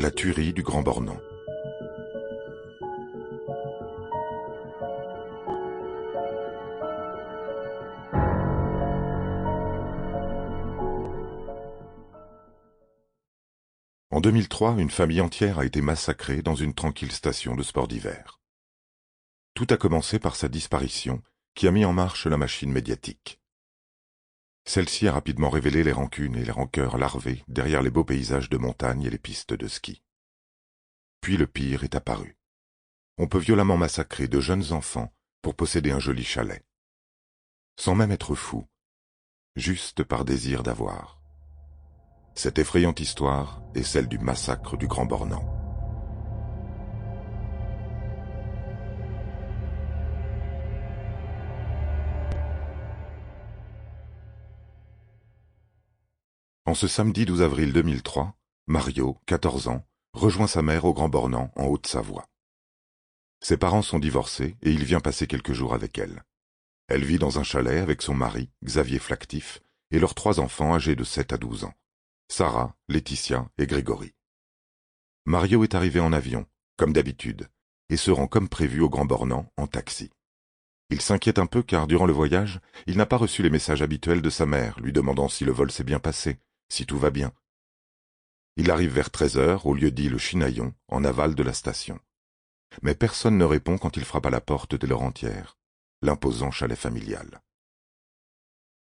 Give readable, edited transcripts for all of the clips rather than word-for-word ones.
La tuerie du Grand Bornand. En 2003, une famille entière a été massacrée dans une tranquille station de sport d'hiver. Tout a commencé par sa disparition, qui a mis en marche la machine médiatique. Celle-ci a rapidement révélé les rancunes et les rancœurs larvées derrière les beaux paysages de montagne et les pistes de ski. Puis le pire est apparu. On peut violemment massacrer de jeunes enfants pour posséder un joli chalet. Sans même être fou, juste par désir d'avoir. Cette effrayante histoire est celle du massacre du Grand Bornand. En ce samedi 12 avril 2003, Mario, 14 ans, rejoint sa mère au Grand Bornand, en Haute-Savoie. Ses parents sont divorcés et il vient passer quelques jours avec elle. Elle vit dans un chalet avec son mari, Xavier Flactif, et leurs 3 enfants âgés de 7 à 12 ans, Sarah, Laetitia et Grégory. Mario est arrivé en avion, comme d'habitude, et se rend comme prévu au Grand Bornand en taxi. Il s'inquiète un peu car durant le voyage, il n'a pas reçu les messages habituels de sa mère, lui demandant si le vol s'est bien passé, si tout va bien. Il arrive vers 13h au lieu dit le Chinaillon, en aval de la station. Mais personne ne répond quand il frappe à la porte de leur entière, l'imposant chalet familial.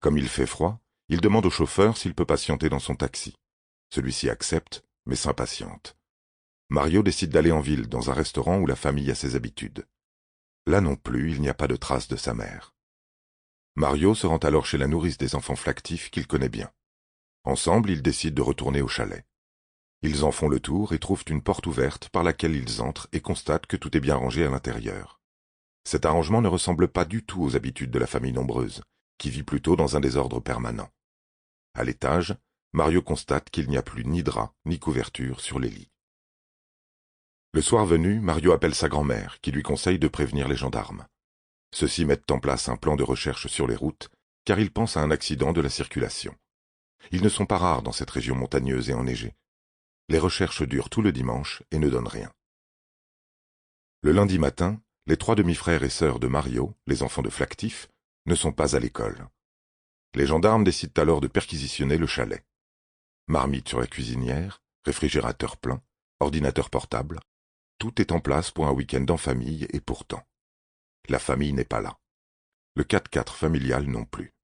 Comme il fait froid, il demande au chauffeur s'il peut patienter dans son taxi. Celui-ci accepte, mais s'impatiente. Mario décide d'aller en ville, dans un restaurant où la famille a ses habitudes. Là non plus, il n'y a pas de trace de sa mère. Mario se rend alors chez la nourrice des enfants Flactif qu'il connaît bien. Ensemble, ils décident de retourner au chalet. Ils en font le tour et trouvent une porte ouverte par laquelle ils entrent et constatent que tout est bien rangé à l'intérieur. Cet arrangement ne ressemble pas du tout aux habitudes de la famille nombreuse, qui vit plutôt dans un désordre permanent. À l'étage, Mario constate qu'il n'y a plus ni drap ni couverture sur les lits. Le soir venu, Mario appelle sa grand-mère, qui lui conseille de prévenir les gendarmes. Ceux-ci mettent en place un plan de recherche sur les routes, car ils pensent à un accident de la circulation. Ils ne sont pas rares dans cette région montagneuse et enneigée. Les recherches durent tout le dimanche et ne donnent rien. Le lundi matin, les 3 demi-frères et sœurs de Mario, les enfants de Flactif, ne sont pas à l'école. Les gendarmes décident alors de perquisitionner le chalet. Marmite sur la cuisinière, réfrigérateur plein, ordinateur portable, tout est en place pour un week-end en famille et pourtant, la famille n'est pas là. Le 4x4 familial non plus.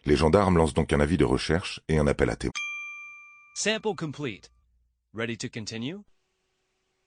Les gendarmes lancent donc un avis de recherche et un appel à témoins. Sample complete. Ready to continue?